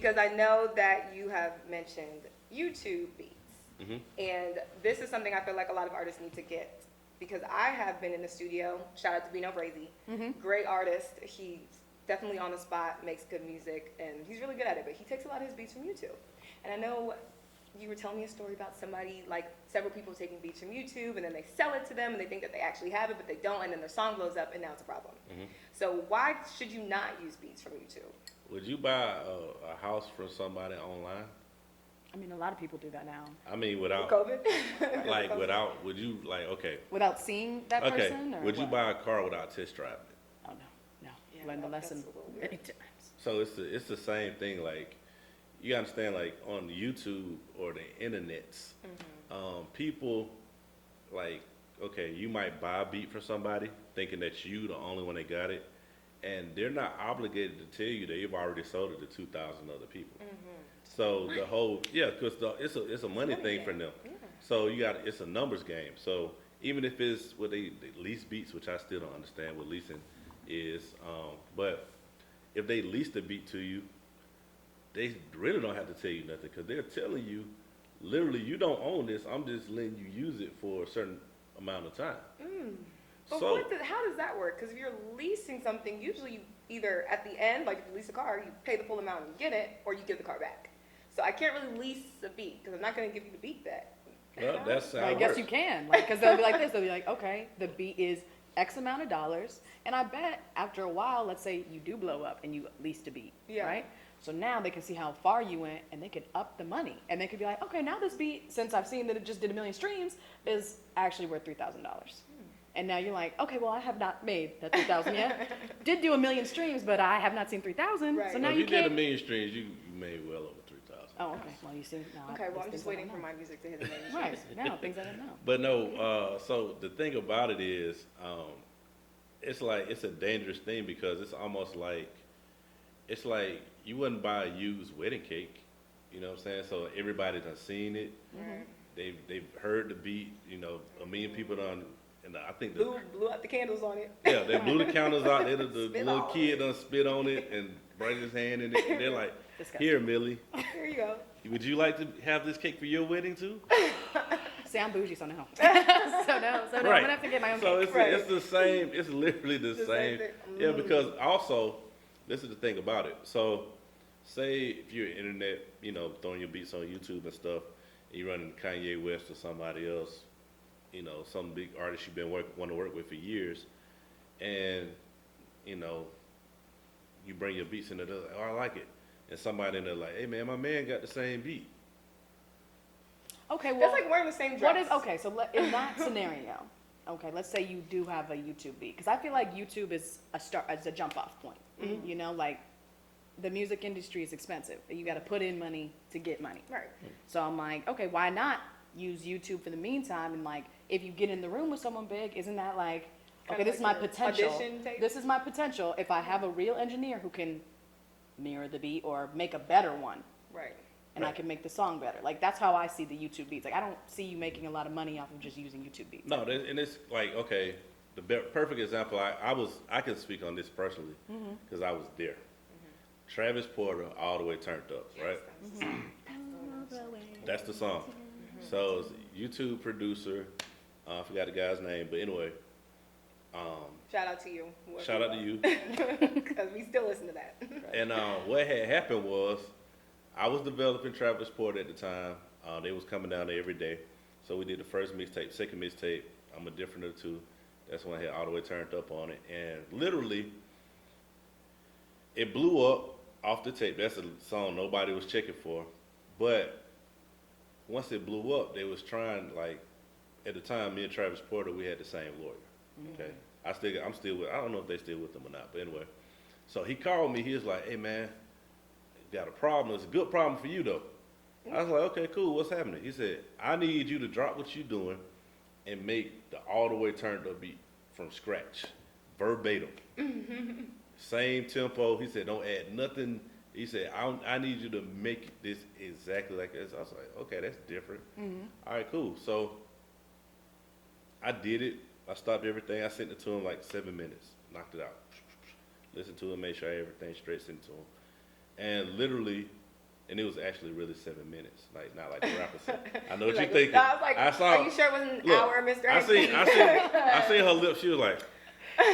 because I know that you have mentioned YouTube beats. Mm-hmm. And this is something I feel like a lot of artists need to get, because I have been in the studio. Shout out to Bino Brazy. Great artist. He's definitely on the spot, makes good music, and he's really good at it, but he takes a lot of his beats from YouTube. And I know you were telling me a story about somebody, like several people taking beats from YouTube, and then they sell it to them, and they think that they actually have it, but they don't, and then their song blows up, and now it's a problem. So why should you not use beats from YouTube? Would you buy a house from somebody online? I mean, a lot of people do that now. I mean, without COVID? like without, would you like okay? Without seeing that Okay, person? Or would you what? buy a car without test driving it? Oh, no. Yeah, Learned the that's lesson a little weird. many times. So it's the same thing. Like you understand, like on YouTube or the internets, people like okay, you might buy a beat from somebody thinking that you the only one that got it, and they're not obligated to tell you that you've already sold it to 2,000 other people. So the whole because it's a money thing for them. Yeah. So it's a numbers game. So even if it's what they lease beats, which I still don't understand what leasing is, but if they lease the beat to you, they really don't have to tell you nothing because they're telling you, literally, you don't own this. I'm just letting you use it for a certain amount of time. But So how does that work? Because if you're leasing something, usually you either at the end, like if you lease a car, you pay the full amount and you get it, or you give the car back. So I can't really lease a beat because I'm not going to give you the beat back. well, that's how Well, I it guess works. you can, like, because they'll be like this. They'll be like, okay, the beat is X amount of dollars, and I bet after a while, let's say you do blow up and you leased a beat, Yeah. right? So now they can see how far you went, and they could up the money, and they could be like, okay, now this beat, since I've seen that it just did 1 million streams, is actually worth $3,000. And now you're like, okay, well, I have not made that 3,000 yet. Did do 1 million streams, but I have not seen 3,000. Right. So Well, now if you you did can't. 1 million streams, you made well over 3,000. Oh, okay. Well, you see, now Okay, well, there's I'm just things I waiting don't for know. my music to hit the main Right now, things I didn't know. But no, so the thing about it is, it's like it's a dangerous thing because it's almost like you wouldn't buy a used wedding cake. You know what I'm saying? So everybody done seen it. They've heard the beat. You know, 1 million people done. And I think blew out the candles on it. yeah, they blew the counters out. The Spit little on kid done spit on it and brought his hand in it. And they're like, Disgusting. "Here, Millie, Here you go. would you like to have this cake for your wedding too?" See, I'm bougie, so no. so no. I'm Right. gonna have to get my own So cake. it's the same. It's literally the The same. same thing. Yeah, because also, this is the thing about it. So, say if you're internet, throwing your beats on YouTube and stuff, and you're running Kanye West or somebody else, some big artist you've been want to work with for years, and you bring your beats in there, oh, I like it, and somebody in there like, hey man, my man got the same beat. Okay, well, That's like wearing the same dress. so in that scenario, okay, let's say you do have a YouTube beat, because I feel like YouTube is a jump off point. You know, like the music industry is expensive. You got to put in money to get money. Right. So I'm like, okay, why not use YouTube for the meantime? And like, if you get in the room with someone big, isn't that like, okay, Kinda this is like my your potential. audition tape? This is my potential. If I have a real engineer who can mirror the beat or make a better one, Right. and I can make the song better. Like, that's how I see the YouTube beats. Like, I don't see you making a lot of money off of just using YouTube beats. No, and it's like, okay, the perfect example. I can speak on this personally because I was there. Travis Porter, All the Way Turned Up, right? That's the song. So it's a YouTube producer. I forgot the guy's name, but anyway. Shout out to you. Shout out to you. Because we still listen to that. And what had happened was, I was developing Travis Porter at the time. They was coming down there every day. So we did the first mixtape, second mixtape. I'm a different of the two. That's when I had All the Way Turned Up on it. And literally, it blew up off the tape. That's a song nobody was checking for. But once it blew up, they was trying, like, at the time, me and Travis Porter, we had the same lawyer. Okay. I'm still with, I don't know if they still with them or not, but anyway. So he called me, he was like, hey man, got a problem. It's a good problem for you though. I was like, okay, cool, what's happening? He said, I need you to drop what you're doing and make the All the Way Turned Up beat from scratch, verbatim. Same tempo. He said, don't add nothing. He said, I need you to make this exactly like this. I was like, okay, that's different. All right, cool. So I did it. I stopped everything. I sent it to him like 7 minutes. Knocked it out. Listened to him, made sure everything straight, sent it to him. And literally And it was actually really 7 minutes, like not like the rapper said. I know what Like, you're thinking. I was like, I saw. are you sure it wasn't an look, hour, Mr. I Hanky? I seen her lips. She was like,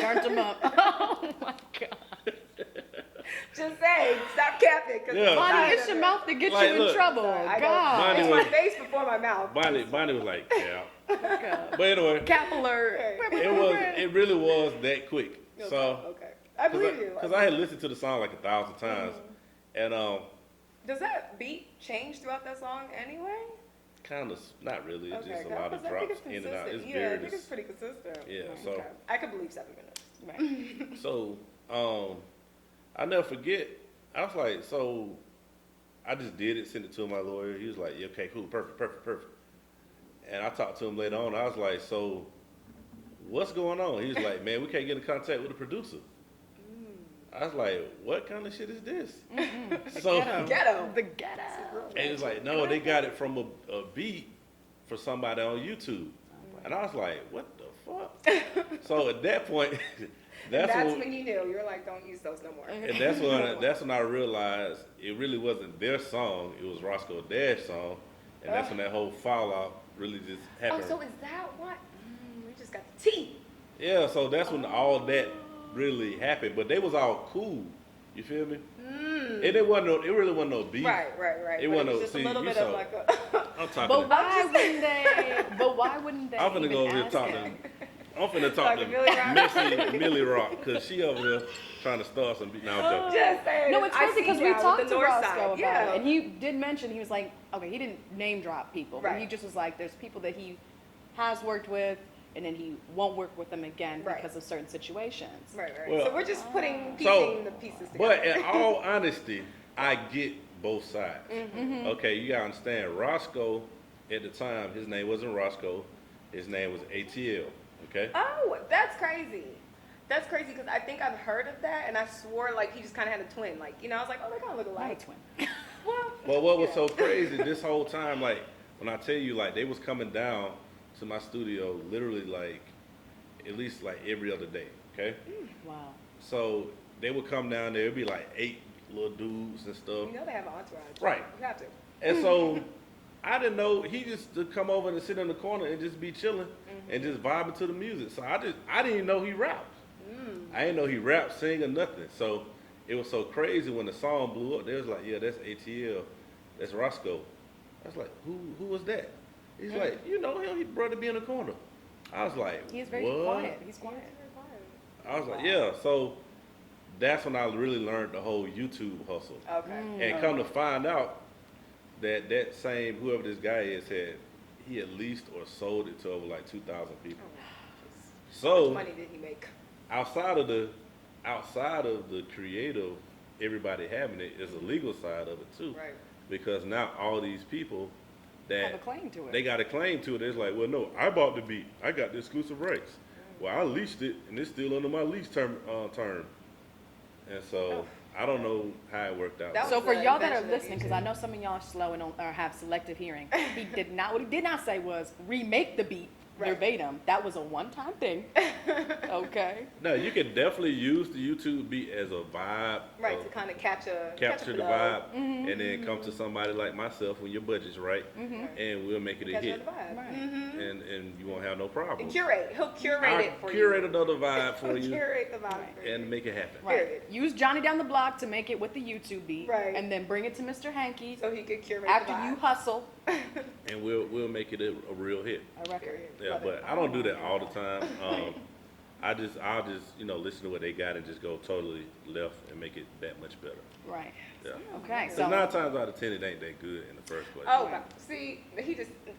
Turned him up. Oh my God. Just saying, stop capping. Cause Yeah. Bonnie, it's your mouth that gets Like, you in look, trouble. I God. Bonnie It's was- my face before my mouth. Bonnie was like, yeah. God. But anyway, Cap alert. it really was that quick. Okay, So, okay. I believe you. because I had listened to the song like 1,000 times, and Does that beat change throughout that song anyway? kind of not really. It's just a Okay, lot of 'cause I think drops it's in and out. It's consistent. very. I think it's pretty consistent. Yeah. So. Okay. I could believe 7 minutes. Right. So, I never forget. I was like, so I just did it, sent it to my lawyer. He was like, yeah, okay, cool, perfect. And I talked to him later on. I was like, so what's going on? He was like, man, we can't get in contact with the producer. I was like, what kind of shit is this? So, Ghetto. The ghetto. and he was like, no, they got it from a beat for somebody on YouTube. And I was like, what the fuck? So at that point, That's when you knew. You were like, don't use those no more. and that's when I realized it really wasn't their song. It was Roscoe Dash song, and that's when that whole fallout really just happened. Oh, so is that what? We just got the tea. Yeah, so that's when all that really happened. But they was all cool. You feel me? It really wasn't no beef. Right. It But wasn't was no. just See, a little you bit saw. of like a. I'm talking. But why wouldn't they? But why wouldn't they? I'm finna even go over here ask talk him? to. I'm finna talk Like to a Millie Rock? Messy Millie Rock because she over here trying to start some beat. Now I'm joking. Just saying. No, it's I crazy see because we now talked with to the north Roscoe side. about Yeah. it, and he did mention he was like, okay, he didn't name drop people, but he Right. just was like, there's people that he has worked with, and then he won't work with them again Right. because of certain situations. Right. Well, So we're just piecing the pieces together. But in all honesty, I get both sides. Okay, you gotta understand. Roscoe, at the time, his name wasn't Roscoe. His name was ATL. Okay. Oh, that's crazy. That's crazy because I think I've heard of that, and I swore like he just kind of had a twin. Like, you know, I was like, oh, they kind of look Not a alike. twin. Well, Well, what was yeah. so crazy this whole time, like when I tell you, like they was coming down to my studio, literally like at least like every other day. Okay. Wow. So they would come down there. It'd be like 8 little dudes and stuff. You know they have an entourage. Right. You have to. And so I didn't know he just to come over and sit in the corner and just be chilling and just vibing to the music. So I didn't even know he rapped. I didn't know he rapped, sing, or nothing. So it was so crazy when the song blew up. They was like, yeah, that's ATL, that's Roscoe. I was like, who was that? He's like, you know him, his brother be in the corner. I was like, He is very what? quiet. He's quiet. I was like, yeah. So that's when I really learned the whole YouTube hustle. Okay. And come to find out that same whoever this guy is he at least or sold it to over like 2,000 people. How much So money did he make? outside of the creative, everybody having it is a legal side of it too. Right. Because now all these people that Have a claim to it. they got a claim to it. It's like, well, no, I bought the beat. I got the exclusive rights. Well, I leased it, and it's still under my lease term. And so I don't know how it worked out. That So was for the y'all that are invention of listening, because I YouTube. know some of y'all are slow and or have selective hearing, he did not. What he did not say was remake the beat Right. verbatim. That was a one-time thing. Okay. No, you can definitely use the YouTube beat as a vibe. Right, to kind of capture Capture the flow. vibe, and then come to somebody like myself when your budget's right, and we'll make it a Capture hit, the vibe. Right. and you won't have no problem. And curate. He'll curate it for curate you. another vibe for He'll you curate the vibe for you. and make it happen. Right. Period. Use Johnny down the block to make it with the YouTube beat. Right. And then bring it to Mr. Hanky So he could curate after the vibe. you hustle And we'll make it a real hit. a record. Period. Yeah, Love but it. I don't do that all the time. I'll just listen to what they got and just go totally left and make it that much better. Right. Yeah. Okay. So So 9 times out of 10, it ain't that good in the first place. Oh, Right. God. See,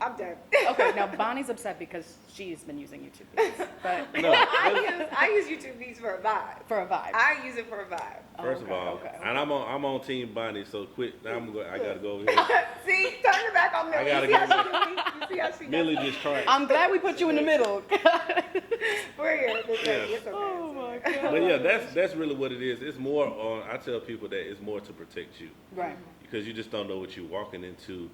I'm done. okay. Now Bonnie's upset because she's been using YouTube beats, but No, I use YouTube beats for a vibe. for a vibe. I use it for a vibe. first Okay, of all, okay, and I'm on Team Bonnie, so quick. Now I gotta go over here. See, turn your back on I Millie. gotta You see get how she do me? You see how she does Millie me? just tried. I'm glad we put you in the middle. We're here. It's okay. Yeah. It's okay. Oh my God. But yeah, that's really what it is. It's more on. I tell people that it's more to protect you Right. because you just don't know what you're walking into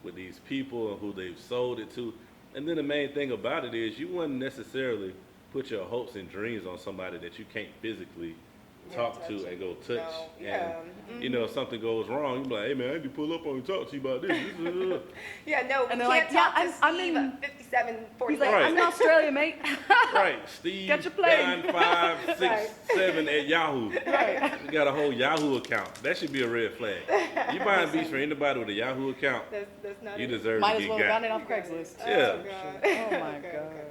with these people and who they've sold it to. And then the main thing about it is you wouldn't necessarily put your hopes and dreams on somebody that you can't physically talk to and go touch. No. Yeah. And, you know, if something goes wrong, you be like, hey, man, I need to pull up on you and talk to you about this. Yeah, no, we And they're can't like, talk yeah, to I'm Steve in- at 57, He's 40. like, Right. I'm in Australia, mate. Right, Steve Get your plate. 9567 at Yahoo. Right. You got a whole Yahoo account. That should be a red flag. You buying beats for anybody with a Yahoo account, That's not you it. deserve Might to as get well got. have gotten it off Craigslist. Yeah. Oh, God. Oh my Okay, gosh. okay.